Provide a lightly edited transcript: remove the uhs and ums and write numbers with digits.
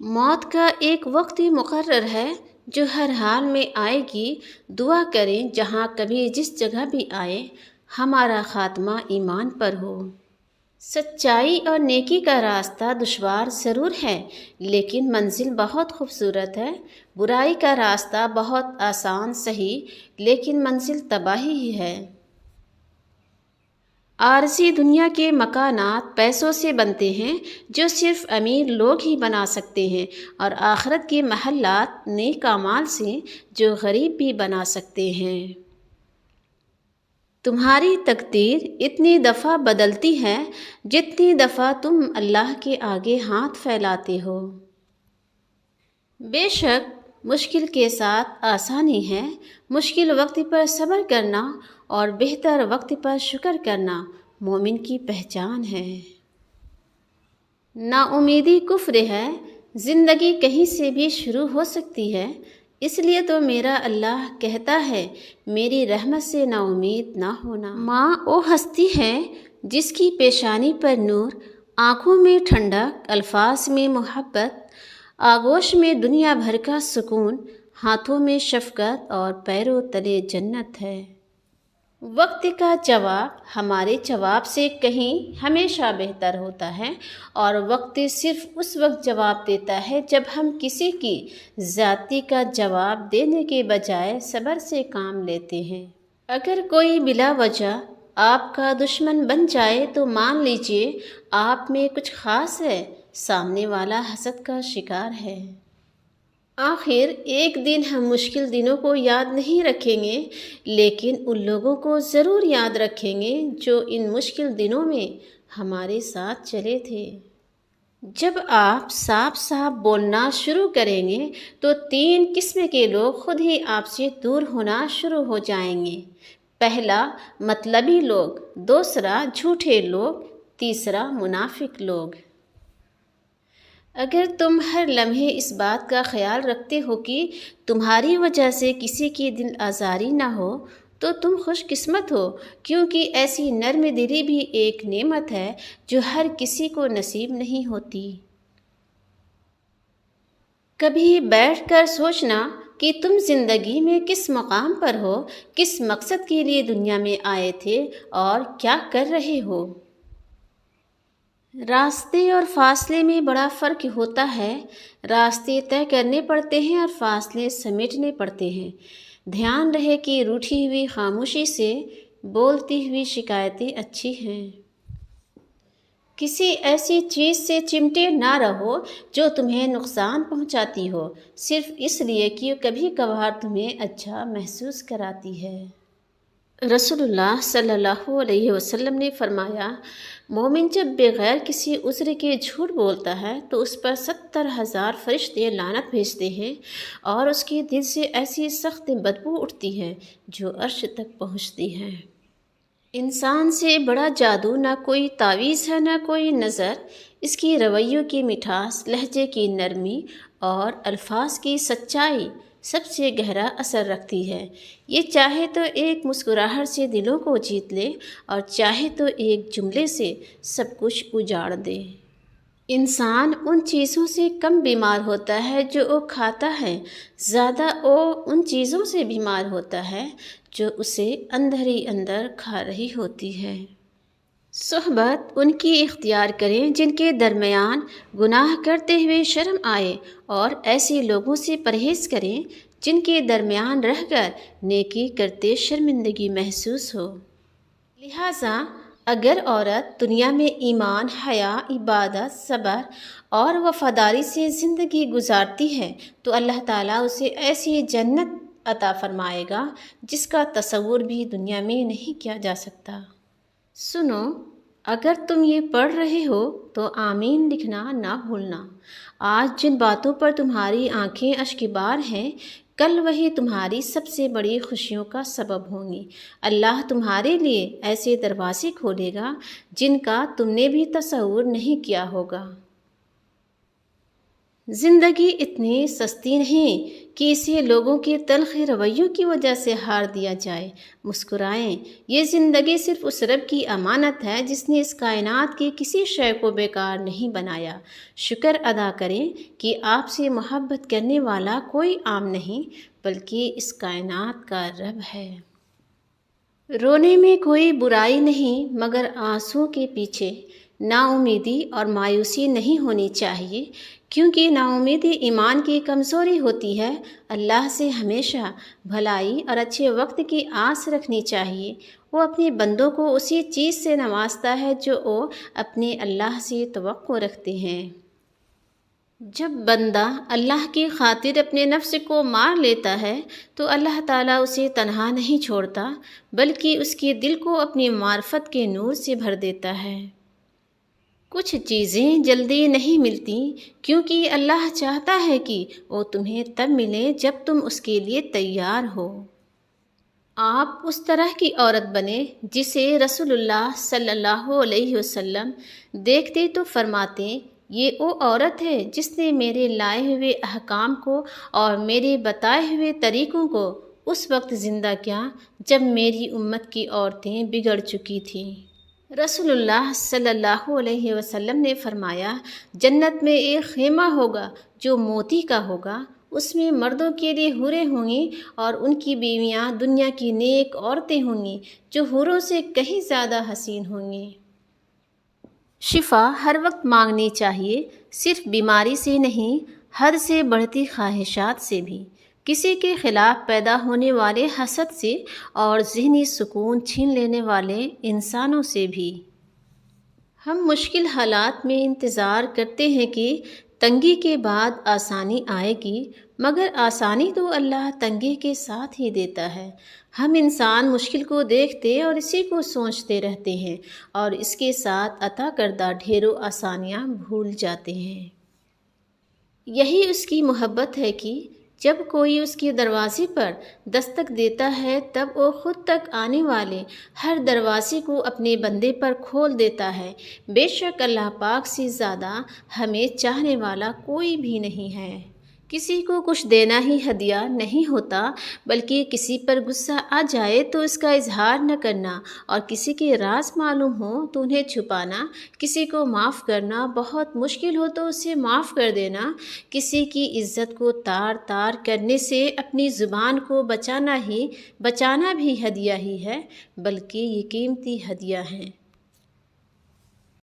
موت کا ایک وقت مقرر ہے جو ہر حال میں آئے گی۔ دعا کریں جہاں کبھی جس جگہ بھی آئے ہمارا خاتمہ ایمان پر ہو۔ سچائی اور نیکی کا راستہ دشوار ضرور ہے لیکن منزل بہت خوبصورت ہے۔ برائی کا راستہ بہت آسان صحیح لیکن منزل تباہی ہی ہے۔ عارضی دنیا کے مکانات پیسوں سے بنتے ہیں جو صرف امیر لوگ ہی بنا سکتے ہیں، اور آخرت کے محلات نیک اعمال سے جو غریب بھی بنا سکتے ہیں۔ تمہاری تقدیر اتنی دفعہ بدلتی ہے جتنی دفعہ تم اللہ کے آگے ہاتھ پھیلاتے ہو۔ بے شک مشکل کے ساتھ آسانی ہے۔ مشکل وقت پر صبر کرنا اور بہتر وقت پر شکر کرنا مومن کی پہچان ہے۔ نا امیدی کفر ہے۔ زندگی کہیں سے بھی شروع ہو سکتی ہے، اس لیے تو میرا اللہ کہتا ہے میری رحمت سے نا امید نہ ہونا۔ ماں وہ ہستی ہے جس کی پیشانی پر نور، آنکھوں میں ٹھنڈک، الفاظ میں محبت، آغوش میں دنیا بھر کا سکون، ہاتھوں میں شفقت اور پیروں تلے جنت ہے۔ وقت کا جواب ہمارے جواب سے کہیں ہمیشہ بہتر ہوتا ہے، اور وقت صرف اس وقت جواب دیتا ہے جب ہم کسی کی زیادتی کا جواب دینے کے بجائے صبر سے کام لیتے ہیں۔ اگر کوئی بلا وجہ آپ کا دشمن بن جائے تو مان لیجئے آپ میں کچھ خاص ہے، سامنے والا حسد کا شکار ہے۔ آخر ایک دن ہم مشکل دنوں کو یاد نہیں رکھیں گے لیکن ان لوگوں کو ضرور یاد رکھیں گے جو ان مشکل دنوں میں ہمارے ساتھ چلے تھے۔ جب آپ صاف صاف بولنا شروع کریں گے تو 3 قسم کے لوگ خود ہی آپ سے دور ہونا شروع ہو جائیں گے۔ پہلا مطلبی لوگ، دوسرا جھوٹے لوگ، تیسرا منافق لوگ۔ اگر تم ہر لمحے اس بات کا خیال رکھتے ہو کہ تمہاری وجہ سے کسی کی دل آزاری نہ ہو تو تم خوش قسمت ہو، کیونکہ ایسی نرم دلی بھی ایک نعمت ہے جو ہر کسی کو نصیب نہیں ہوتی۔ کبھی بیٹھ کر سوچنا کہ تم زندگی میں کس مقام پر ہو، کس مقصد کے لیے دنیا میں آئے تھے اور کیا کر رہے ہو۔ راستے اور فاصلے میں بڑا فرق ہوتا ہے۔ راستے طے کرنے پڑتے ہیں اور فاصلے سمیٹنے پڑتے ہیں۔ دھیان رہے کہ روٹھی ہوئی خاموشی سے بولتی ہوئی شکایتیں اچھی ہیں۔ کسی ایسی چیز سے چمٹے نہ رہو جو تمہیں نقصان پہنچاتی ہو، صرف اس لیے کہ کبھی کبھار تمہیں اچھا محسوس کراتی ہے۔ رسول اللہ صلی اللہ علیہ وسلم نے فرمایا، مومن جب بغیر کسی عذر کے جھوٹ بولتا ہے تو اس پر 70,000 فرشتے لعنت بھیجتے ہیں، اور اس کے دل سے ایسی سخت بدبو اٹھتی ہے جو عرش تک پہنچتی ہے۔ انسان سے بڑا جادو نہ کوئی تعویذ ہے نہ کوئی نظر۔ اس کی رویوں کی مٹھاس، لہجے کی نرمی اور الفاظ کی سچائی سب سے گہرا اثر رکھتی ہے۔ یہ چاہے تو ایک مسکراہٹ سے دلوں کو جیت لے اور چاہے تو ایک جملے سے سب کچھ اجاڑ دے۔ انسان ان چیزوں سے کم بیمار ہوتا ہے جو وہ کھاتا ہے، زیادہ وہ ان چیزوں سے بیمار ہوتا ہے جو اسے اندر ہی اندر کھا رہی ہوتی ہے۔ صحبت ان کی اختیار کریں جن کے درمیان گناہ کرتے ہوئے شرم آئے، اور ایسے لوگوں سے پرہیز کریں جن کے درمیان رہ کر نیکی کرتے شرمندگی محسوس ہو۔ لہٰذا اگر عورت دنیا میں ایمان، حیا، عبادت، صبر اور وفاداری سے زندگی گزارتی ہے تو اللہ تعالیٰ اسے ایسی جنت عطا فرمائے گا جس کا تصور بھی دنیا میں نہیں کیا جا سکتا۔ سنو، اگر تم یہ پڑھ رہے ہو تو آمین لکھنا نہ بھولنا۔ آج جن باتوں پر تمہاری آنکھیں اشکبار ہیں، کل وہی تمہاری سب سے بڑی خوشیوں کا سبب ہوں گی۔ اللہ تمہارے لیے ایسے دروازے کھولے گا جن کا تم نے بھی تصور نہیں کیا ہوگا۔ زندگی اتنی سستی نہیں کہ اسے لوگوں کے تلخ رویوں کی وجہ سے ہار دیا جائے۔ مسکرائیں، یہ زندگی صرف اس رب کی امانت ہے جس نے اس کائنات کی کسی شے کو بیکار نہیں بنایا۔ شکر ادا کریں کہ آپ سے محبت کرنے والا کوئی عام نہیں بلکہ اس کائنات کا رب ہے۔ رونے میں کوئی برائی نہیں مگر آنسوں کے پیچھے نا امیدی اور مایوسی نہیں ہونی چاہیے، کیونکہ نا امیدی ایمان کی کمزوری ہوتی ہے۔ اللہ سے ہمیشہ بھلائی اور اچھے وقت کی آس رکھنی چاہیے۔ وہ اپنے بندوں کو اسی چیز سے نوازتا ہے جو وہ اپنے اللہ سے توقع رکھتے ہیں۔ جب بندہ اللہ کی خاطر اپنے نفس کو مار لیتا ہے تو اللہ تعالیٰ اسے تنہا نہیں چھوڑتا بلکہ اس کے دل کو اپنی معرفت کے نور سے بھر دیتا ہے۔ کچھ چیزیں جلدی نہیں ملتی کیونکہ اللہ چاہتا ہے کہ وہ تمہیں تب ملے جب تم اس کے لیے تیار ہو۔ آپ اس طرح کی عورت بنیں جسے رسول اللہ صلی اللہ علیہ وسلم دیکھتے تو فرماتے، یہ وہ عورت ہے جس نے میرے لائے ہوئے احکام کو اور میرے بتائے ہوئے طریقوں کو اس وقت زندہ کیا جب میری امت کی عورتیں بگڑ چکی تھیں۔ رسول اللہ صلی اللہ علیہ وسلم نے فرمایا، جنت میں ایک خیمہ ہوگا جو موتی کا ہوگا، اس میں مردوں کے لیے حوریں ہوں گی اور ان کی بیویاں دنیا کی نیک عورتیں ہوں گی جو حوروں سے کہیں زیادہ حسین ہوں گی۔ شفا ہر وقت مانگنی چاہیے، صرف بیماری سے نہیں، حد سے بڑھتی خواہشات سے بھی، کسی کے خلاف پیدا ہونے والے حسد سے اور ذہنی سکون چھین لینے والے انسانوں سے بھی۔ ہم مشکل حالات میں انتظار کرتے ہیں کہ تنگی کے بعد آسانی آئے گی، مگر آسانی تو اللہ تنگی کے ساتھ ہی دیتا ہے۔ ہم انسان مشکل کو دیکھتے اور اسی کو سوچتے رہتے ہیں اور اس کے ساتھ عطا کردہ ڈھیروں آسانیاں بھول جاتے ہیں۔ یہی اس کی محبت ہے کہ جب کوئی اس کے دروازے پر دستک دیتا ہے تب وہ خود تک آنے والے ہر دروازے کو اپنے بندے پر کھول دیتا ہے۔ بے شک اللہ پاک سے زیادہ ہمیں چاہنے والا کوئی بھی نہیں ہے۔ کسی کو کچھ دینا ہی ہدیہ نہیں ہوتا بلکہ کسی پر غصہ آ جائے تو اس کا اظہار نہ کرنا اور کسی کے راز معلوم ہو تو انہیں چھپانا، کسی کو معاف کرنا بہت مشکل ہو تو اسے معاف کر دینا، کسی کی عزت کو تار تار کرنے سے اپنی زبان کو بچانا بھی ہدیہ ہی ہے، بلکہ یہ قیمتی ہدیہ ہیں۔